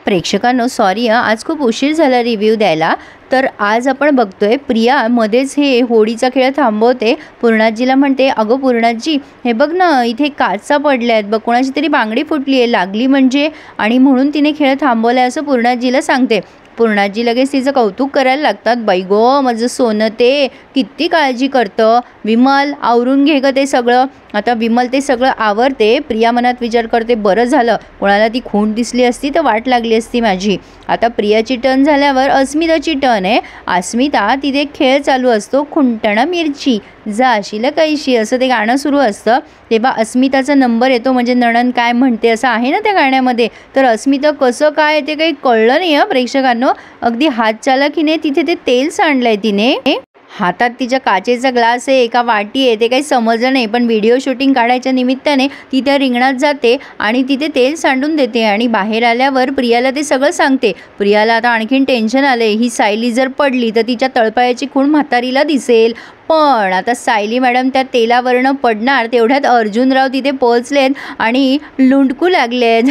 प्रेक्षकांनो sorry आज खूप उशीर झाला रिव्ह्यू द्यायला। तर आज आपण बघतोय प्रिया मध्येच हे होडीचा खेळ थांबवते, पूर्णाजीला म्हणते अगं पूर्णाजी हे बघ ना इथे काचा पडल्यात बघ, कोणाची तरी बांगडी फुटली आहे, लागली म्हणजे आणि म्हणून तिने खेळ थांबवलाय असं पूर्णाजीला सांगते। पूर्णाजी लगेच तिचं कौतुक करायला लागतात, बाई गो माझं सोनं ते किती काळजी करतं, विमल आवरून घे ग ते सगळं। आता विमल ते सगळं आवरते। प्रिया मनात विचार करते बरं झालं कोणाला ती खूण दिसली असती तर वाट लागली असती माझी। आता प्रियाची टर्न झाल्यावर अस्मिताची टर्न आहे। अस्मिता तिथे खेळ चालू असतो, खुंटणं मिरची जाशील कैशी असं ते गाणं सुरू असतं। तेव्हा अस्मिताचा नंबर येतो, म्हणजे नणन काय म्हणते असं आहे ना त्या गाण्यामध्ये। तर अस्मिता कसं काय ते काही कळलं नाही प्रेक्षकांनो, अगदी हात चालकीने तिथे ते तेल सांडलंय तिने, हातात तिच्या काचेचा ग्लास आहे, एका वाटी आहे, ते काही समजलं नाही। पण व्हिडिओ शूटिंग काढायच्या निमित्ताने ती त्या रिंगणात जाते आणि तिथे तेल सांडून देते आणि बाहेर आल्यावर प्रियाला ते सगळं सांगते। प्रियाला आता आणखीन टेन्शन आले, ही सायली जर पडली तर तिच्या तळपायाची खूण म्हातारीला दिसेल। पण आता सायली मॅडम त्या तेलावरनं पडणार तेवढ्यात अर्जुनराव तिथे पोहोचलेत आणि लुंडकू लागलेत।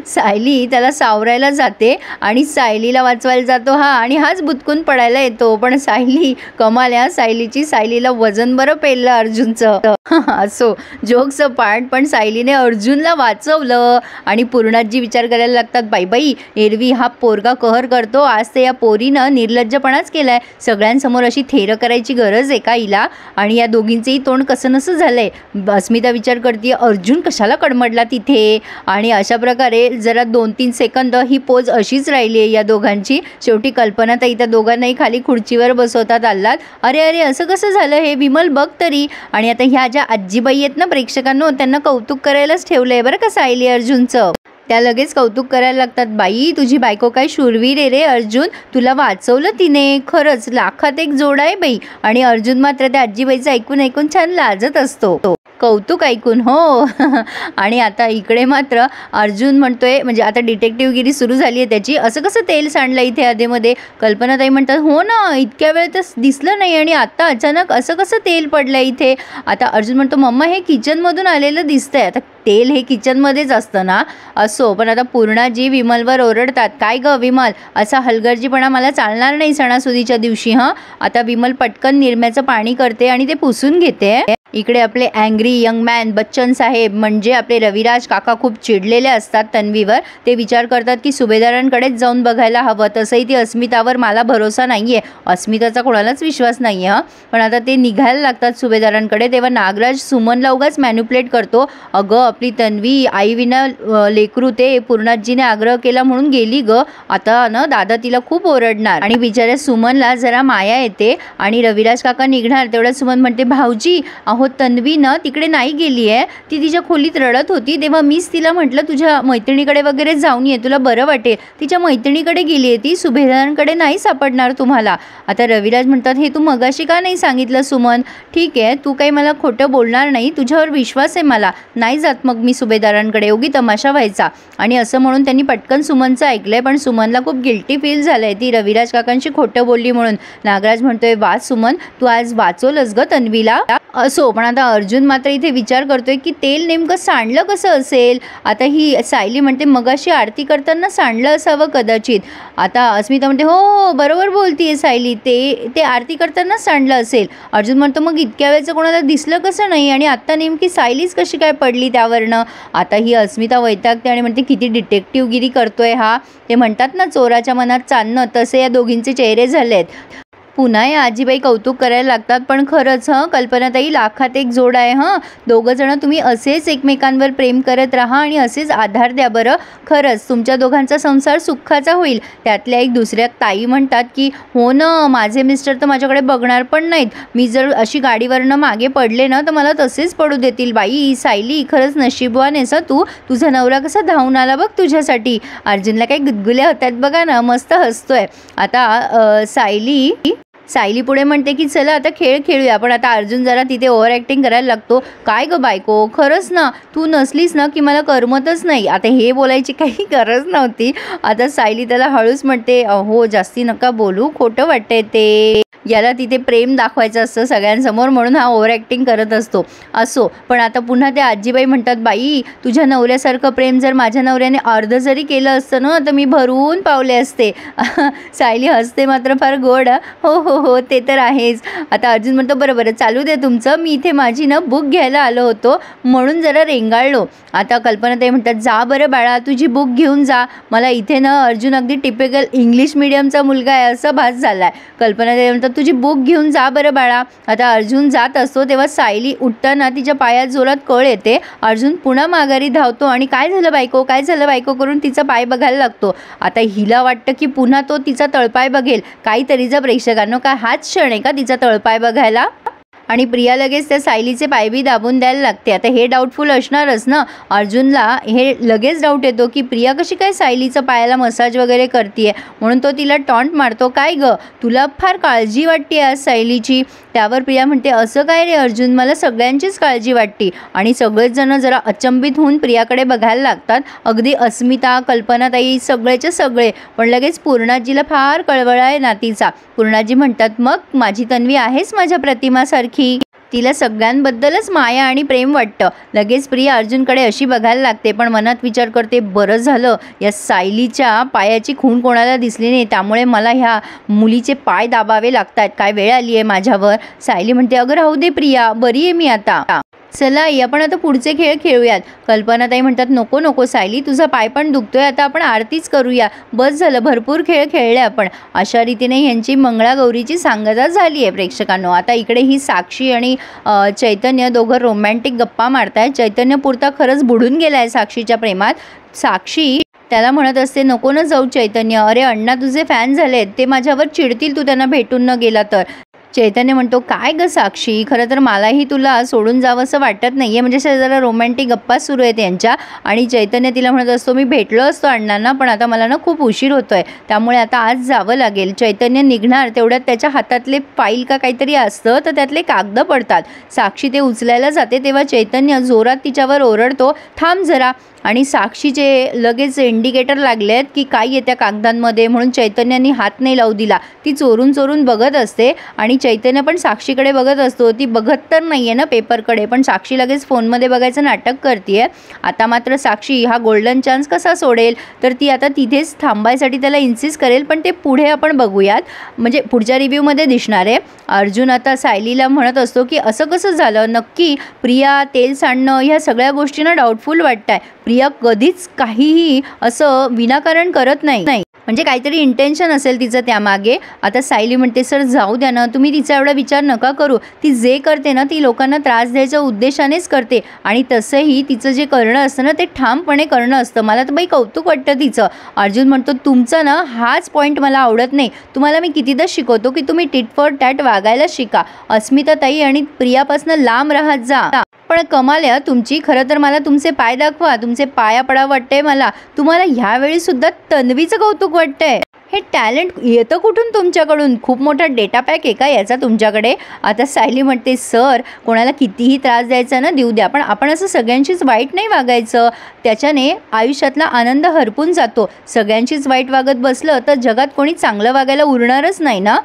सायली त्याला सावरायला जाते आणि सायलीला वाचवायला जातो आणि हाच बुतकून पडायला येतो। पण सायली कमाल आहे सायलीची, सायलीला वजन बरं पेललं अर्जुनचं। असो जोक्स पार्ट, पण सायलीने अर्जुनला वाचवलं आणि पूर्णाजी विचार करायला लागतात, बाई बाई एरवी हा पोरगा कहर करतो, आज ते या पोरीनं निर्लज्जपणाच केलाय, सगळ्यांसमोर अशी थेर करायची गरज आहे का हिला, आणि या दोघींचेही तोंड कसं नसं झालंय। अस्मिता विचार करते अर्जुन कशाला कडमडला तिथे, आणि अशा प्रकारे जरा 2-3 सेकंद ही पोज अशीच राहिली आहे या दोघांची। शेवटी कल्पना ताई त्या दोघांनाही खाली खुर्चीवर बसवतात आल्हाद, अरे अरे असं कसं झालं हे विमल बघ तरी। आणि आता ह्या ज्या आजीबाई आहेत ना प्रेक्षकांनो, त्यांना कौतुक करायलाच ठेवलंय बरं का सायली अर्जुनचं। त्या लगेच कौतुक करायला लागतात, बाई तुझी बायको काय शूरवीर आहे रे अर्जुन, तुला वाचवलं तिने, खरंच लाखात एक जोडा आहे बाई। आणि अर्जुन मात्र त्या आजीबाईचं ऐकून ऐकून छान लाजत असतो, कौतुक ऐकून हो। आणि आता इकडे मात्र अर्जुन म्हणतोय, म्हणजे आता डिटेक्टिव्हगिरी सुरू झाली आहे त्याची, असं कसं तेल सांडलं इथे आधीमध्ये। कल्पनाताई म्हणतात हो ना इतक्या वेळ तर दिसलं नाही आणि आता अचानक असं कसं तेल पडलं इथे। आता अर्जुन म्हणतो मम्मा हे किचनमधून आलेलं दिसतंय, आता तेल हे किचनमध्येच असतं ना। असो पण आता पूर्णाजी विमलवर ओरडतात, काय ग विमल असा हलगर्जीपणा मला चालणार नाही सणासुदीच्या दिवशी आता विमल पटकन निरम्याचं पाणी करते आणि ते पुसून घेते। इकडे आपले अँग्री यंग मॅन बच्चन साहेब म्हणजे आपले रविराज काका खूप चिडलेले असतात तन्वीवर। ते विचार करतात की सुभेदारांकडेच जाऊन बघायला हवं, तसंही ती अस्मितावर मला भरोसा नाहीये, अस्मिताचा कोणालाच विश्वास नाहीये। पण आता ते निघायला लागतात सुभेदारांकडे, तेव्हा नागराज सुमनला उगाच मॅन्युप्लेट करतो, अगं आपली तन्वी आईविना लेकरू ते पूर्णाजीने आग्रह केला म्हणून गेली ग, आता ना दादा तिला खूप ओरडणार। आणि बिचाऱ्या सुमनला जरा माया येते आणि रविराज काका निघणार तेवढ्यात सुमन म्हणते, भाऊजी अहो तन्वी ना तिकडे नाही गेली आहे, ती तिच्या खोलीत रडत होती, तेव्हा मीच तिला म्हटलं तुझ्या मैत्रिणीकडे वगैरे जाऊन ये तुला बरं वाटेल, तिच्या मैत्रिणीकडे गेली आहे ती, सुभेदारांकडे नाही सापडणार तुम्हाला। आता रविराज म्हणतात हे तू मगाशी का नाही सांगितलं सुमन, ठीक आहे तू काही मला खोटं बोलणार नाही, तुझ्यावर विश्वास आहे मला, नाही जात मग मी सुभेदारांकडे, उगी तमाशा व्हायचा। आणि असं म्हणून त्यांनी पटकन सुमनचं ऐकलंय, पण सुमनला खूप गिल्टी फील झालंय, ती रविराज काकांशी खोटं बोलली म्हणून। नागराज म्हणतोय वा सुमन तू आज वाचवलंस ग तन्वीला। असो पण आता अर्जुन मात्र इथे विचार करतोय की तेल नेमकं सांडलं कसं असेल। आता ही सायली म्हणते मगाशी आरती करताना सांडलं असावं कदाचित। आता अस्मिता म्हणते हो बरोबर बोलतीये सायली, ते आरती करताना सांडलं असेल। अर्जुन म्हणतो मग इतक्या वेळचं कोणाला दिसलं कसं नाही, आणि आता नेमकी सायलीच कशी काय पडली त्यावरनं। आता ही अस्मिता वैतागते आणि म्हणते किती डिटेक्टिव्हगिरी करतोय हा, ते म्हणतात ना चोराच्या मनात चांदणं, तसे या दोघींचे चेहरे झालेत। पुन्हा या आजीबाई कौतुक करायला लागतात, पण खरंच कल्पनाताई लाखात एक जोड आहे दोघं जण तुम्ही असेच एकमेकांवर प्रेम करत राहा आणि असेच आधार द्या बरं, खरंच तुमच्या दोघांचा संसार सुखाचा होईल। त्यातल्या एक दुसऱ्या ताई म्हणतात की हो ना माझे मिस्टर तर माझ्याकडे बघणार पण नाहीत, मी जर अशी गाडीवरनं मागे पडले ना तर मला तसेच पडू देतील। बाई सायली खरंच नशीबवान आहेस तू, तुझा नवरा कसा धावून आला बघ तुझ्यासाठी। अर्जुनला काही गुदगुल्या होतात बघा ना, मस्त हसतोय। आता सायली सायली पुढे म्हणते की चला आता खेळ खेळूया, पण आता अर्जुन जरा तिथे ओव्हर ॲक्टिंग करायला लागतो. काय गं बायको, खरंच ना तू नसलीस ना की मला करमतच नाही. आता हे बोलायची काही गरज नव्हती. आता सायली त्याला हळूच म्हणते, अहो जास्ती नका बोलू, खोटं वाटतंय ते. याला तिथे प्रेम दाखवायचं असतं सगळ्यांसमोर, म्हणून हा ओव्हर ॲक्टिंग करत असो. पण आता पुन्हा ते आजीबाई म्हणतात, बाई तुझ्या नवऱ्यासारखं प्रेम जर माझ्या नवऱ्याने अर्ध जरी केलं असतं ना तर मी भरून पावले असते. सायली हसते मात्र फार गोड. हो हो हो ते तर आहेच. आता अर्जुन म्हणतो, बरं चालू दे तुमचं, मी इथे माझी ना बुक घ्यायला आलो होतो म्हणून जरा रेंगाळलो. आता कल्पनाताई म्हणतात, जा बरं बाळा तुझी बुक घेऊन जा. मला इथे ना अर्जुन अगदी टिपिकल इंग्लिश मीडियमचा मुलगा आहे असं भास झाला आहे. कल्पनाताई म्हणतात, तुझी बुक घेऊन जा बरं बाळा. आता अर्जुन जात असतो तेव्हा सायली उठताना तिच्या पायात जोरात कळ येते. अर्जुन पुन्हा माघारी धावतो आणि काय झालं बायको करून तिचा पाय बघायला लागतो. आता हिला वाटतं की पुन्हा तो तिचा तळपाय बघेल. काहीतरी जर प्रेक्षकांनो, काय हाच क्षण आहे का तिचा तळपाय बघायला? आणि प्रिया लगेच त्या सायलीचे पायबी दाबून द्यायला लागते. आता हे डाऊटफुल असणारच ना. अर्जुनला हे लगेच डाऊट येतो की प्रिया कशी काय सायलीचा पायाला मसाज वगैरे करते, म्हणून तो तिला टॉन्ट मारतो, काय गं तुला फार काळजी वाटते आज सायलीची. त्यावर प्रिया म्हणते, असं काय रे अर्जुन, मला सगळ्यांचीच काळजी वाटते. आणि सगळेच जण जरा अचंबित होऊन प्रियाकडे बघायला लागतात. अगदी अस्मिता, कल्पनाताई सगळेचे सगळे. पण लगेच पूर्णाजीला फार कळवळा आहे नातीचा. पूर्णाजी म्हणतात, मग माझी तन्वी आहेच माझ्या प्रतिमासारखी, तिला सगळ्यांबद्दलच माया आणि प्रेम वाटतं. लगेच प्रिया अर्जुनकडे अशी बघायला लागते, पण मनात विचार करते, बरं झालं या सायलीच्या पायाची खूण कोणाला दिसली नाही, त्यामुळे मला ह्या मुलीचे पाय दाबावे लागतात. काय वेळ आली आहे माझ्यावर. सायली म्हणते, अगं राहू दे प्रिया, बरी आहे मी आता. चला आई आपण आता पुढचे खेळ खेळूयात. कल्पनाताई म्हणतात, नको सायली, तुझा पाय पण दुखतोय, आता आपण आरतीच करूया. बस झालं, भरपूर खेळ खेळले आपण. अशा रीतीने ह्यांची मंगळागौरीची सांगता झाली आहे प्रेक्षकांनो. आता इकडे ही साक्षी आणि चैतन्य दोघं रोमॅन्टिक गप्पा मारतायत. चैतन्य पुरता खरंच बुडून गेलाय साक्षीच्या प्रेमात. साक्षी त्याला म्हणत असते, नको न जाऊ चैतन्य, अरे अण्णा तुझे फॅन झालेत, ते माझ्यावर चिडतील तू त्यांना भेटून न गेला तर. चैतन्य म्हणतो, काय गं साक्षी, खरं तर मलाही तुला सोडून जावं असं वाटत नाही आहे. म्हणजे जरा रोमॅन्टिक गप्पा सुरू आहेत यांच्या. आणि चैतन्य तिला म्हणत असतो, मी भेटलो असतो अण्णांना, पण आता मला ना खूप उशीर होतोय, त्यामुळे आता आज जावं लागेल. चैतन्य निघणार तेवढ्यात त्याच्या हातातले फाईल का काहीतरी असतं, तर त्यातले कागद पडतात. साक्षी ते उचलायला जाते तेव्हा चैतन्य जोरात तिच्यावर ओरडतो, थांब जरा. आणि साक्षीचे लगेच इंडिकेटर लागले आहेत की काय येत्या कागदांमध्ये, म्हणून चैतन्याने हात नाही लावू दिला. ती चोरून बघत असते आणि चैतन्य पण साक्षीकडे बघत असतो. ती बघत तर नाही आहे ना पेपरकडे, पण साक्षी लगेच फोनमध्ये बघायचं नाटक करते. आता मात्र साक्षी हा गोल्डन चान्स कसा सोडेल, तर ती आता तिथेच थांबायसाठी त्याला इन्सिस्ट करेल. पण ते पुढे आपण बघूयात, म्हणजे पुढच्या रिव्ह्यूमध्ये दिसणार आहे. अर्जुन आता सायलीला म्हणत असतो की असं कसं झालं नक्की, प्रिया तेल सांडणं ह्या सगळ्या गोष्टींना डाऊटफुल वाटतंय. प्रिया कधीच काहीही असं विनाकारण करत नाही, म्हणजे काहीतरी इंटेन्शन असेल तिचं त्यामागे. आता सायली म्हणते, सर जाऊ द्या ना, तुम्ही तिचा एवढा विचार नका करू. ती जे करते ना ती लोकांना त्रास द्यायच्या उद्देशानेच करते, आणि तसंही तिचं जे करणं असतं ना ते ठामपणे करणं असतं. मला तर बाई कौतुक वाटतं तिचं. अर्जुन म्हणतो, तुमचा ना हाच पॉईंट मला आवडत नाही. तुम्हाला मी कितीदा शिकवतो की तुम्ही टिट फॉर टॅट वागायला शिका. अस्मिताताई आणि प्रियापासून लांब राहत जा. पण कमाल आहे तुमची. खरं तर मला तुमचे पाय दाखवा, तुमचे पाया पडावं वाटतंय मला. तुम्हाला ह्यावेळी सुद्धा तन्वीचं कौतुक वाटतंय. हे टॅलेंट येतं कुठून तुमच्याकडून? खूप मोठा डेटा पॅक आहे का याचा तुमच्याकडे? आता सायली म्हणते, सर कोणाला कितीही त्रास द्यायचा ना देऊ द्या, पण आपण असं सगळ्यांशीच वाईट नाही वागायचं. त्याच्याने आयुष्यातला आनंद हरपून जातो. सगळ्यांशीच वाईट वागत बसलं तर जगात कोणी चांगलं वागायला उरणारच नाही ना.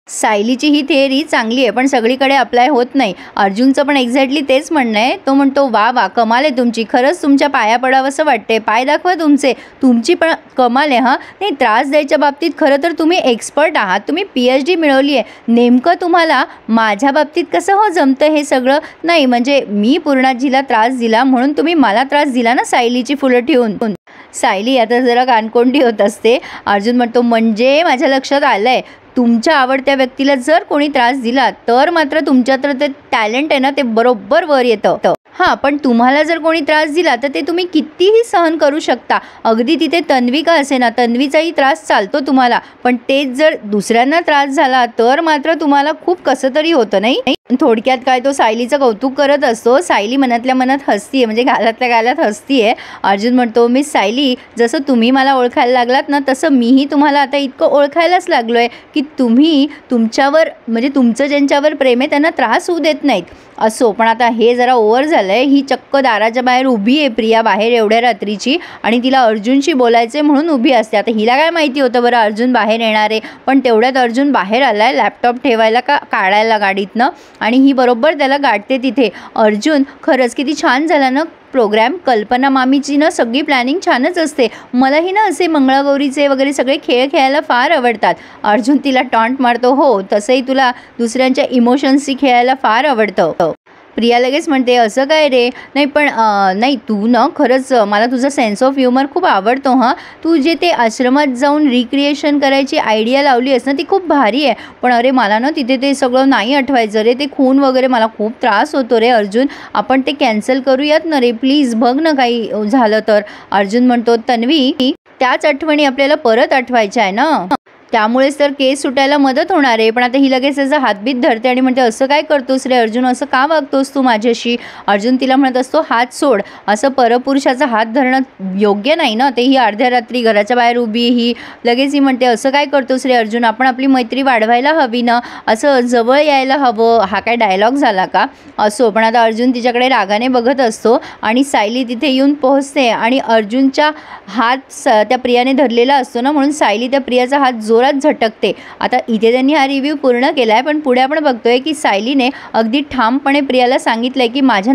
सायलीची ही थिअरी चांगली आहे, पण सगळीकडे अप्लाय होत नाही. अर्जुनचं पण एक्झॅक्टली तेच म्हणणं आहे. तो म्हणतो, वा कमाल आहे तुमची, खरंच तुमच्या पाया पडावं असं वाटते. पाय दाखवा तुमचे. तुमची पण कमाल आहे हां. नाही, त्रास द्यायच्या बाबतीत खरं तर तुम्ही एक्सपर्ट आहात. तुम्ही PhD मिळवली आहे. नेमकं तुम्हाला माझ्या बाबतीत कसं हो जमतं हे सगळं? नाही म्हणजे मी पूर्णाजीला त्रास दिला म्हणून तुम्ही मला त्रास दिला ना सायलीची फुलं ठेवून. सायली आता जरा कानकोंडी होत असते. अर्जुन म्हणतो, म्हणजे माझ्या लक्षात आलं आहे, तुमच्या आवडत्या व्यक्तीला जर कोणी त्रास दिला तर मात्र तुमच्यात ते टॅलेंट आहे ना ते बरोबर वर येतं. हां, पण तुम्हाला जर कोणी त्रास दिला तर ते तुम्ही कितीही सहन करू शकता. अगदी तिथे तन्वी का असे ना, तन्वीचाही त्रास चालतो तुम्हाला, पण तेच जर दुसऱ्यांना त्रास झाला तर मात्र तुम्हाला खूप कसं तरी होतं नाही. थोडक्यात काय तो सायलीचं कौतुक करत असतो. सायली मनातल्या मनात हसतीये, म्हणजे गालातल्या गालात हसतीये. अर्जुन म्हणतो, मिस सायली, जसं तुम्ही मला ओळखायला लागलात ना तसं मीही तुम्हाला आता इतकं ओळखायलाच लागलो आहे की तुम्ही तुमच्यावर म्हणजे तुमचं ज्यांच्यावर प्रेम आहे त्यांना त्रास होऊ देत नाहीत. असो, पण आता हे जरा ओव्हर झालं आहे. ही चक्क दाराच्या बाहेर उभी आहे प्रिया बाहेर एवढ्या रात्रीची, आणि तिला अर्जुनशी बोलायचे म्हणून उभी असते. आता हिला काय माहिती होतं बरं अर्जुन बाहेर येणार आहे, पण तेवढ्यात अर्जुन बाहेर आला आहे लॅपटॉप ठेवायला का काढायला गाडीतनं, आणि ही बरोबर त्याला गाठते तिथे. अर्जुन, खरंच किती छान झाला ना प्रोग्राम. कल्पना मामीची ना सगळी प्लॅनिंग छानच असते. मलाही ना असे मंगळागौरीचे वगैरे सगळे खेळ खेळायला फार आवडतात. अर्जुन तिला टॉन्ट मारतो, हो तसंही तुला दुसऱ्यांच्या इमोशन्सशी खेळायला फार आवडतं. प्रिया लगेच म्हणते, असं काय रे, नाही पण नाही तू ना खरंच मला तुझा सेन्स ऑफ ह्युमर खूप आवडतो. हां, तू जे ते आश्रमात जाऊन रिक्रिएशन करायची आयडिया लावली आहेस ना ती खूप भारी आहे. पण अरे मला ना तिथे ते सगळं नाही आठवायचं रे, ते खून वगैरे मला खूप त्रास होतो रे अर्जुन. आपण ते कॅन्सल करूयात ना रे प्लीज, बघ ना काही झालं तर. अर्जुन म्हणतो, तन्वी त्याच आठवणी आपल्याला परत आठवायच्या आहे ना, त्यामुळेच तर केस सुटायला मदत होणार आहे. पण आता ही लगेच त्याचा हातबीत धरते आणि म्हणते, असं काय करतोस रे अर्जुन, असं का वागतोस तू माझ्याशी. अर्जुन तिला म्हणत असतो, हात सोड, असं परपुरुषाचा हात धरणं योग्य नाही ना, तेही अर्ध्या रात्री घराच्या बाहेर उभी. ही लगेच ही म्हणते, असं काय करतोस रे अर्जुन, आपण आपली मैत्री वाढवायला हवी ना, असं जवळ यायला हवं. हा काय डायलॉग झाला का. असो, पण आता अर्जुन तिच्याकडे रागाने बघत असतो आणि सायली तिथे येऊन पोहोचते आणि अर्जुनच्या हात त्या प्रियाने धरलेला असतो ना, म्हणून सायली त्या प्रियाचा हात जोरात झटकते. आता इथे त्यांनी हा रिव्ह्यू पूर्ण केला आहे, पण पुढे आपण बघतोय की सायलीने अगदी ठामपणे प्रियाला सांगितलंय की माझ्या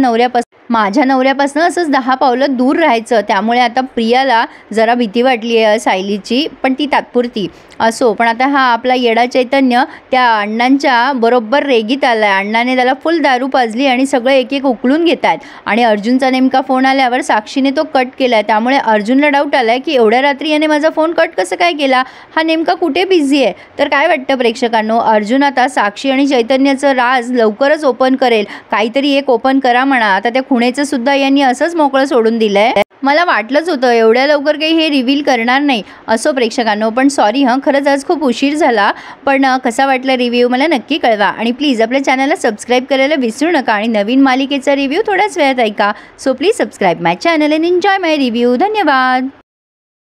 नवऱ्यापासून असंच 10 पावलं दूर राहायचं. त्यामुळे आता प्रियाला जरा भीती वाटली आहे सायलीची, पण ती तात्पुरती. असो, पण आता हा आपला येडा चैतन्य त्या अण्णांच्या बरोबर रेगीत आला आहे. अण्णाने त्याला फुल दारू पाजली आणि सगळे एक एक उकळून घेत आहेत. आणि अर्जुनचा नेमका फोन आल्यावर साक्षीने तो कट केला आहे. त्यामुळे अर्जुनला डाऊट आला आहे की एवढ्या रात्री याने माझा फोन कट कसं काय केला, हा नेमका कुठे बिझी आहे. तर काय वाटतं प्रेक्षकांनो, अर्जुन आता साक्षी आणि चैतन्याचं राज लवकरच ओपन करेल. काहीतरी एक ओपन करा म्हणा. आता त्या खुणेचं सुद्धा यांनी असंच मोकळं सोडून दिलंय. मला वाटलंच होतं एवढ्या लवकर काही हे रिव्हील करणार नाही. असो प्रेक्षकांनो, पण सॉरी हां, खरंच आज खूप उशीर झाला. पण कसा वाटला रिव्ह्यू मला नक्की कळवा. आणि प्लीज आपल्या चॅनलला सबस्क्राईब करायला विसरू नका. आणि नवीन मालिकेचा रिव्ह्यू थोड्याच वेळात ऐका. So please subscribe my channel and enjoy my review. धन्यवाद.